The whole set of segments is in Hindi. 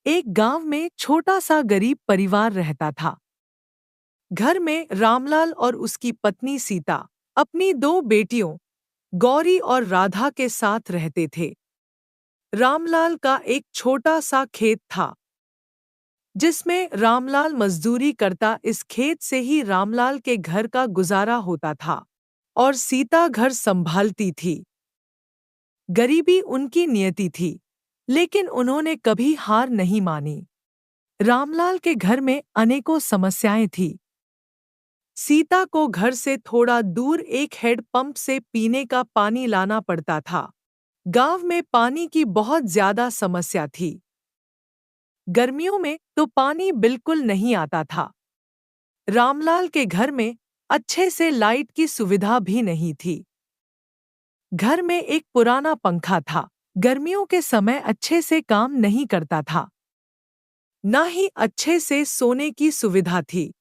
एक गांव में छोटा सा गरीब परिवार रहता था। घर में रामलाल और उसकी पत्नी सीता अपनी दो बेटियों गौरी और राधा के साथ रहते थे। रामलाल का एक छोटा सा खेत था जिसमें रामलाल मजदूरी करता। इस खेत से ही रामलाल के घर का गुजारा होता था और सीता घर संभालती थी। गरीबी उनकी नियति थी, लेकिन उन्होंने कभी हार नहीं मानी। रामलाल के घर में अनेकों समस्याएं थीं। सीता को घर से थोड़ा दूर एक हैंड पंप से पीने का पानी लाना पड़ता था। गांव में पानी की बहुत ज्यादा समस्या थी। गर्मियों में तो पानी बिल्कुल नहीं आता था। रामलाल के घर में अच्छे से लाइट की सुविधा भी नहीं थी। घर में एक पुराना पंखा था। गर्मियों के समय अच्छे से काम नहीं करता था। ना ही अच्छे से सोने की सुविधा थी।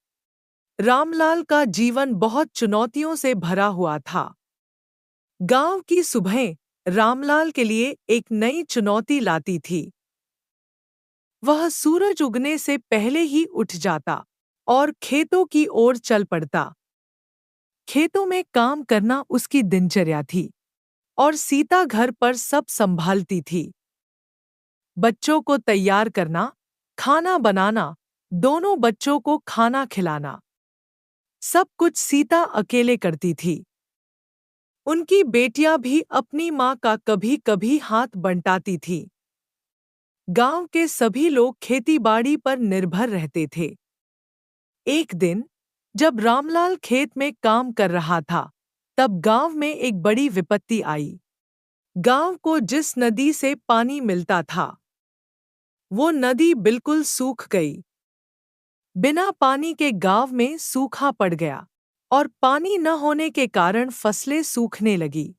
रामलाल का जीवन बहुत चुनौतियों से भरा हुआ था। गांव की सुबहें रामलाल के लिए एक नई चुनौती लाती थी। वह सूरज उगने से पहले ही उठ जाता और खेतों की ओर चल पड़ता। खेतों में काम करना उसकी दिनचर्या थी और सीता घर पर सब संभालती थी। बच्चों को तैयार करना, खाना बनाना, दोनों बच्चों को खाना खिलाना, सब कुछ सीता अकेले करती थी। उनकी बेटियां भी अपनी मां का कभी-कभी हाथ बंटाती थीं। गांव के सभी लोग खेतीबाड़ी पर निर्भर रहते थे। एक दिन जब रामलाल खेत में काम कर रहा था, तब गांव में एक बड़ी विपत्ति आई। गांव को जिस नदी से पानी मिलता था, वो नदी बिल्कुल सूख गई। बिना पानी के गांव में सूखा पड़ गया और पानी न होने के कारण फसलें सूखने लगी।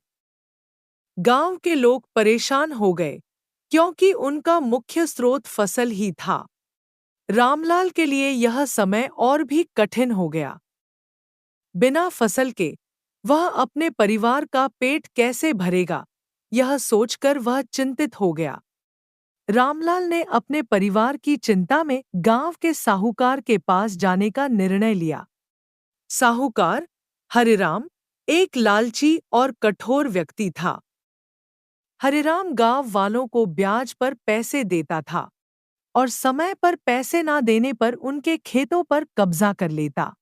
गांव के लोग परेशान हो गए क्योंकि उनका मुख्य स्रोत फसल ही था। रामलाल के लिए यह समय और भी कठिन हो गया। बिना फसल के वह अपने परिवार का पेट कैसे भरेगा, यह सोचकर वह चिंतित हो गया। रामलाल ने अपने परिवार की चिंता में गांव के साहूकार के पास जाने का निर्णय लिया। साहूकार हरिराम एक लालची और कठोर व्यक्ति था। हरिराम गांव वालों को ब्याज पर पैसे देता था और समय पर पैसे ना देने पर उनके खेतों पर कब्जा कर लेता।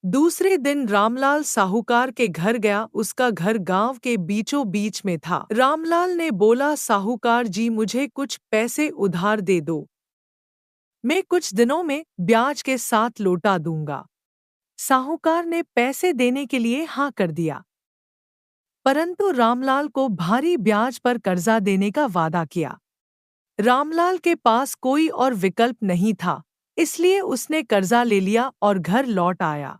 दूसरे दिन रामलाल साहूकार के घर गया। उसका घर गांव के बीचों बीच में था। रामलाल ने बोला, साहूकार जी, मुझे कुछ पैसे उधार दे दो। मैं कुछ दिनों में ब्याज के साथ लौटा दूंगा। साहूकार ने पैसे देने के लिए हाँ कर दिया, परंतु रामलाल को भारी ब्याज पर कर्जा देने का वादा किया। रामलाल के पास कोई और विकल्प नहीं था, इसलिए उसने कर्जा ले लिया और घर लौट आया।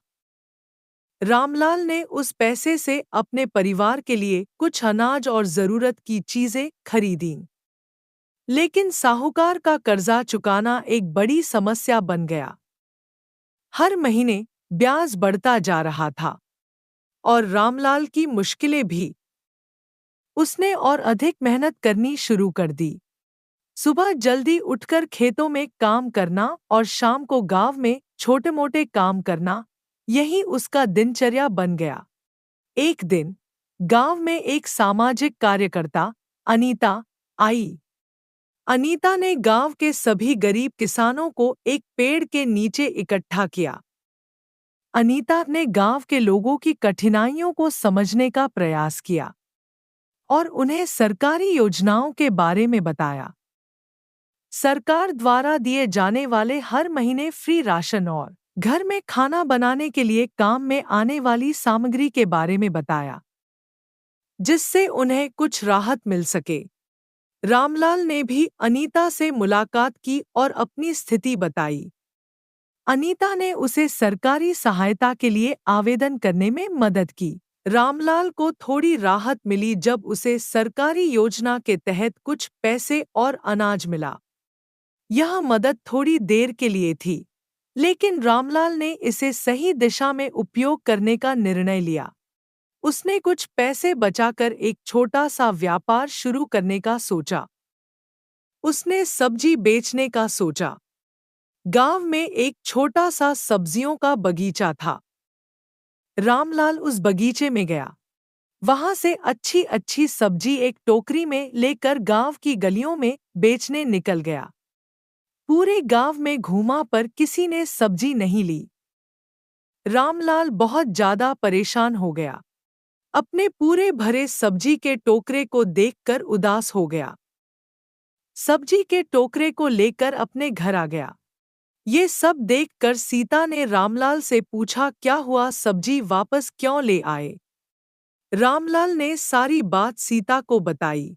रामलाल ने उस पैसे से अपने परिवार के लिए कुछ अनाज और जरूरत की चीजें खरीदीं। लेकिन साहूकार का कर्जा चुकाना एक बड़ी समस्या बन गया। हर महीने ब्याज बढ़ता जा रहा था और रामलाल की मुश्किलें भी। उसने और अधिक मेहनत करनी शुरू कर दी। सुबह जल्दी उठकर खेतों में काम करना और शाम को गांव में छोटे-मोटे काम करना, यही उसका दिनचर्या बन गया। एक दिन गांव में एक सामाजिक कार्यकर्ता अनीता आई। अनीता ने गांव के सभी गरीब किसानों को एक पेड़ के नीचे इकट्ठा किया। अनीता ने गांव के लोगों की कठिनाइयों को समझने का प्रयास किया और उन्हें सरकारी योजनाओं के बारे में बताया। सरकार द्वारा दिए जाने वाले हर महीने फ्री राशन और घर में खाना बनाने के लिए काम में आने वाली सामग्री के बारे में बताया, जिससे उन्हें कुछ राहत मिल सके। रामलाल ने भी अनीता से मुलाकात की और अपनी स्थिति बताई। अनीता ने उसे सरकारी सहायता के लिए आवेदन करने में मदद की। रामलाल को थोड़ी राहत मिली जब उसे सरकारी योजना के तहत कुछ पैसे और अनाज मिला। यह मदद थोड़ी देर के लिए थी, लेकिन रामलाल ने इसे सही दिशा में उपयोग करने का निर्णय लिया। उसने कुछ पैसे बचाकर एक छोटा सा व्यापार शुरू करने का सोचा। उसने सब्जी बेचने का सोचा। गांव में एक छोटा सा सब्जियों का बगीचा था। रामलाल उस बगीचे में गया। वहां से अच्छी अच्छी सब्जी एक टोकरी में लेकर गांव की गलियों में बेचने निकल गया। पूरे गांव में घूमा पर किसी ने सब्जी नहीं ली। रामलाल बहुत ज्यादा परेशान हो गया। अपने पूरे भरे सब्जी के टोकरे को देखकर उदास हो गया। सब्जी के टोकरे को लेकर अपने घर आ गया। ये सब देखकर सीता ने रामलाल से पूछा, क्या हुआ, सब्जी वापस क्यों ले आए? रामलाल ने सारी बात सीता को बताई।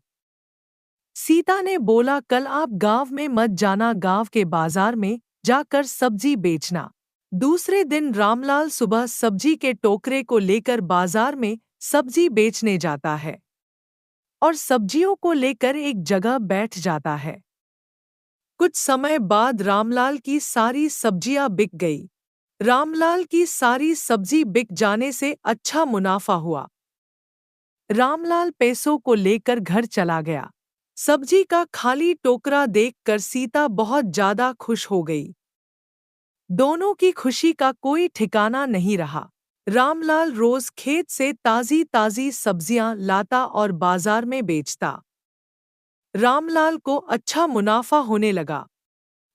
सीता ने बोला, कल आप गांव में मत जाना, गांव के बाजार में जाकर सब्जी बेचना। दूसरे दिन रामलाल सुबह सब्जी के टोकरे को लेकर बाजार में सब्जी बेचने जाता है और सब्जियों को लेकर एक जगह बैठ जाता है। कुछ समय बाद रामलाल की सारी सब्जियां बिक गई। रामलाल की सारी सब्जी बिक जाने से अच्छा मुनाफा हुआ। रामलाल पैसों को लेकर घर चला गया। सब्जी का खाली टोकरा देखकर सीता बहुत ज्यादा खुश हो गई। दोनों की खुशी का कोई ठिकाना नहीं रहा। रामलाल रोज खेत से ताजी ताजी सब्जियां लाता और बाजार में बेचता। रामलाल को अच्छा मुनाफा होने लगा।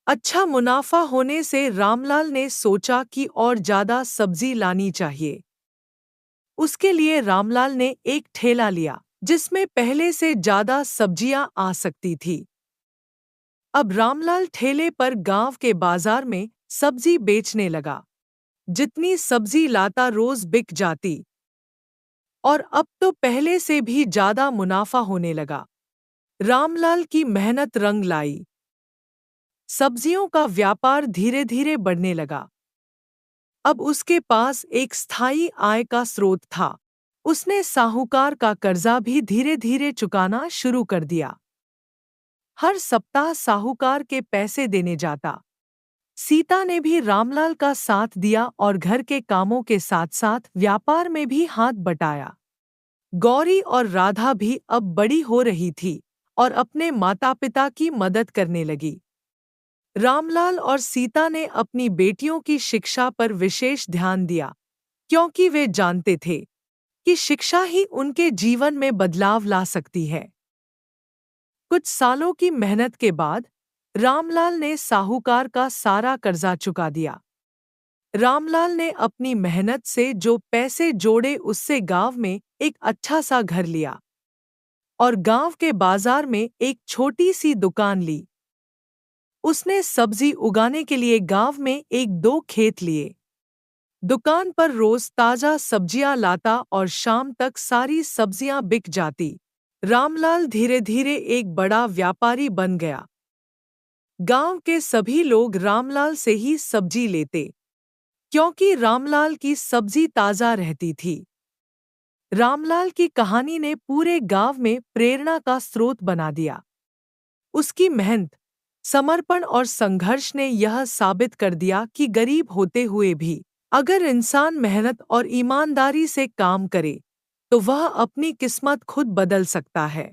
अच्छा मुनाफा होने से रामलाल ने सोचा कि और ज्यादा सब्जी लानी चाहिए। उसके लिए रामलाल ने एक ठेला लिया जिसमें पहले से ज्यादा सब्जियां आ सकती थी। अब रामलाल ठेले पर गांव के बाजार में सब्जी बेचने लगा। जितनी सब्जी लाता रोज बिक जाती और अब तो पहले से भी ज्यादा मुनाफा होने लगा। रामलाल की मेहनत रंग लाई। सब्जियों का व्यापार धीरे धीरे बढ़ने लगा। अब उसके पास एक स्थायी आय का स्रोत था। उसने साहूकार का कर्जा भी धीरे धीरे चुकाना शुरू कर दिया। हर सप्ताह साहूकार के पैसे देने जाता। सीता ने भी रामलाल का साथ दिया और घर के कामों के साथ साथ व्यापार में भी हाथ बटाया। गौरी और राधा भी अब बड़ी हो रही थी और अपने माता पिता की मदद करने लगी। रामलाल और सीता ने अपनी बेटियों की शिक्षा पर विशेष ध्यान दिया, क्योंकि वे जानते थे कि शिक्षा ही उनके जीवन में बदलाव ला सकती है। कुछ सालों की मेहनत के बाद रामलाल ने साहूकार का सारा कर्जा चुका दिया। रामलाल ने अपनी मेहनत से जो पैसे जोड़े उससे गांव में एक अच्छा सा घर लिया और गांव के बाजार में एक छोटी सी दुकान ली। उसने सब्जी उगाने के लिए गांव में एक दो खेत लिए। दुकान पर रोज ताजा सब्जियां लाता और शाम तक सारी सब्जियां बिक जाती। रामलाल धीरे धीरे एक बड़ा व्यापारी बन गया। गांव के सभी लोग रामलाल से ही सब्जी लेते, क्योंकि रामलाल की सब्जी ताजा रहती थी। रामलाल की कहानी ने पूरे गांव में प्रेरणा का स्रोत बना दिया। उसकी मेहनत, समर्पण और संघर्ष ने यह साबित कर दिया कि गरीब होते हुए भी अगर इंसान मेहनत और ईमानदारी से काम करे तो वह अपनी किस्मत खुद बदल सकता है।